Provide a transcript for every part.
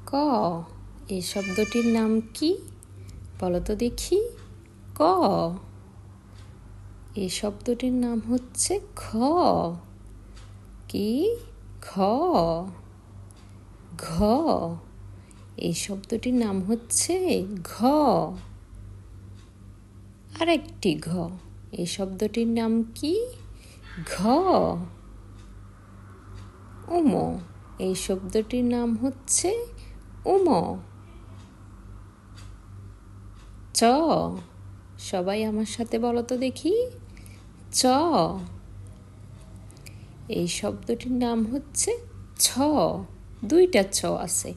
ক এই শব্দটির নাম কি? বলো তো দেখি। ক এই শব্দটির নাম হচ্ছে খ। কি? খ। ঘ এই শব্দটির নাম হচ্ছে ঘ। আরেকটি ঘ এই শব্দটির নাম কি? ঘ। উম এই শব্দটির নাম হচ্ছে উম। চ সবাই আমার সাথে বলো তো দেখি। চ এই শব্দটির নাম হচ্ছে ছ। দুইটা ছ আছে।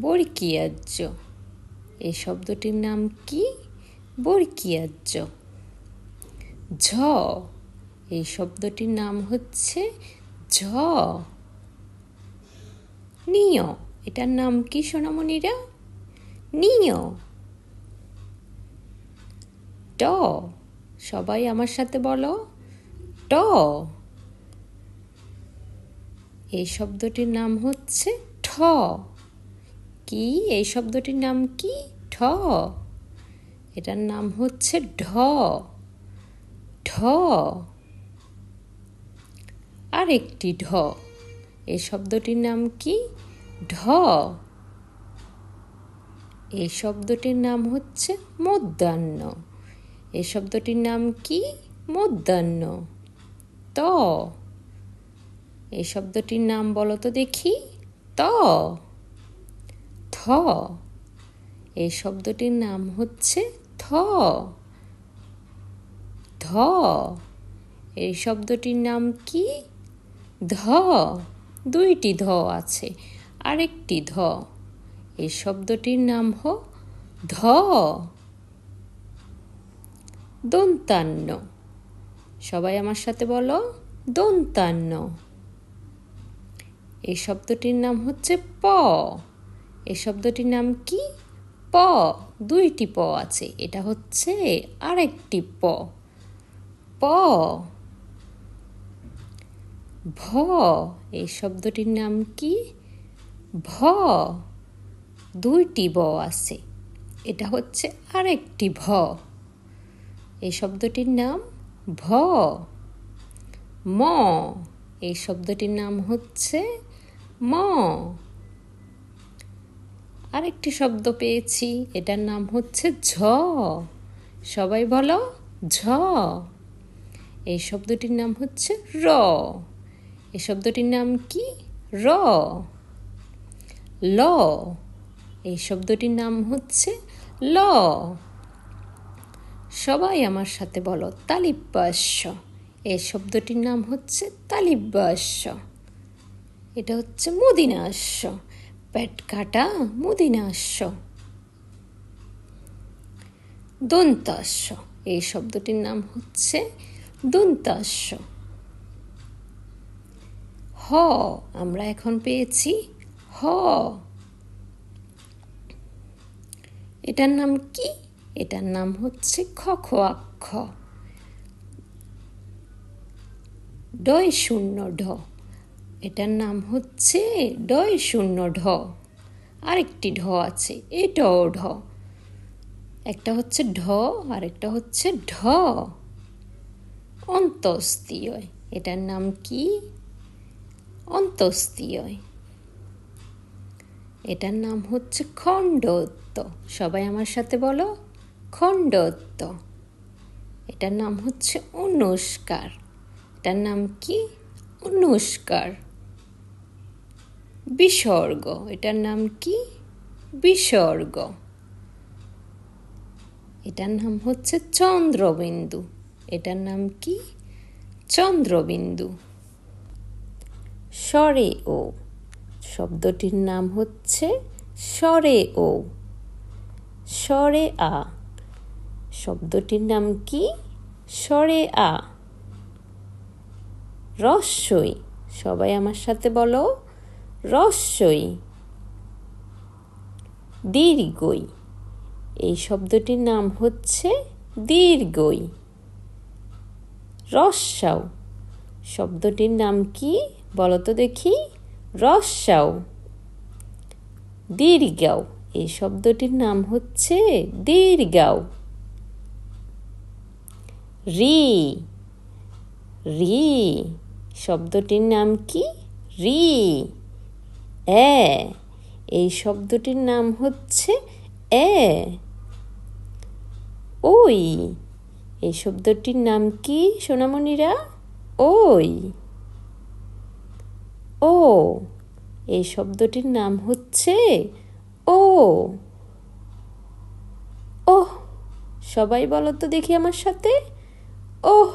বর্গীয়াজ এই শব্দটির নাম কি? বর্গীয়াজ। ঝ এই শব্দটির নাম হচ্ছে ঝ। নিয় এটার নাম কি সোনামণিরা? নিয়। ট সবাই আমার সাথে বলো। ট এই শব্দটির নাম হচ্ছে ঠ। কি? এই শব্দটির নাম কি? ঠ। এটার নাম হচ্ছে ঢ। ঢ। আরেকটি ঢ এই শব্দটির নাম কি? ঢ। এই শব্দটির নাম হচ্ছে মধ্যাহ্ন। এই শব্দটির নাম কি? মধ্যাহ্ন। ত এই শব্দটির নাম বলো তো দেখি। ত। থ এই শব্দটির নাম হচ্ছে থ। ধ এই শব্দটির নাম কি? ধ। দুইটি ধ আছে। আরেকটি ধ এই শব্দটির নাম ধ। দন্তান্ন সবাই আমার সাথে বলো। দন্তান্ন এই শব্দটির নাম হচ্ছে প। এই শব্দটির নাম কি? প। দুইটি প আছে। এটা হচ্ছে আরেকটি প। প। ভ এই শব্দটির নাম কি? ভ। দুইটি ব আছে। এটা হচ্ছে আরেকটি ভ। এই শব্দটির নাম ভ। ম এই শব্দটির নাম হচ্ছে ম। আরেকটি শব্দ পেয়েছি। এটার নাম হচ্ছে ঝ। সবাই বলো। ঝ এই শব্দটির নাম হচ্ছে র। এই শব্দটির নাম কি? র। ল এই শব্দটির নাম হচ্ছে ল। সবাই আমার সাথে বলো। তালিব্যাস্য এই শব্দটির নাম হচ্ছে তালিব্যাস্য। এটা হচ্ছে মূর্ধন্যাস্য। পেট কাটা মূর্ধন্যাস্য। দন্তাস্য এই শব্দটির নাম হচ্ছে দন্তাস্য। হ আমরা এখন পেয়েছি হ। এটার নাম কি? এটার নাম হচ্ছে খ খোয়াক্ষ। ডয় শূন্য ঢ এটার নাম হচ্ছে ডয় শূন্য ঢ। আরেকটি ঢ আছে। এটাও ঢ। একটা হচ্ছে ঢ আর একটা হচ্ছে ঢ। অন্তস্তীয় এটার নাম কি? অন্তস্তীয় এটার নাম হচ্ছে খণ্ডত্ব। সবাই আমার সাথে বলো। খণ্ডত্ব এটার নাম হচ্ছে অনুষ্কার। এটার নাম কি? অনুষ্কার। বিসর্গ এটার নাম কি? বিসর্গ। এটার নাম হচ্ছে চন্দ্রবিন্দু। এটার নাম কি? চন্দ্রবিন্দু। স্বরে ও শব্দটির নাম হচ্ছে স্বরে ও। স্বরে আ শব্দটির নাম কি? স্বরে আ। রস্যই সবাই আমার সাথে বলো। রস্যই। দীর্ঘই এই শব্দটির নাম হচ্ছে দীর্ঘই। রস্যাও শব্দটির নাম কি? বলো তো দেখি। রস্যাউ দীর্ঘাও, এই শব্দটির নাম হচ্ছে দীর্ঘাও। রি রি শব্দটির নাম কি? রি। এই শব্দটির নাম হচ্ছে ওই, এই শব্দটির নাম কি সোনামণিরা? ওই। ও, এই শব্দটির নাম হচ্ছে ও। ওহ, সবাই বলো তো দেখি আমার সাথে, ওহ।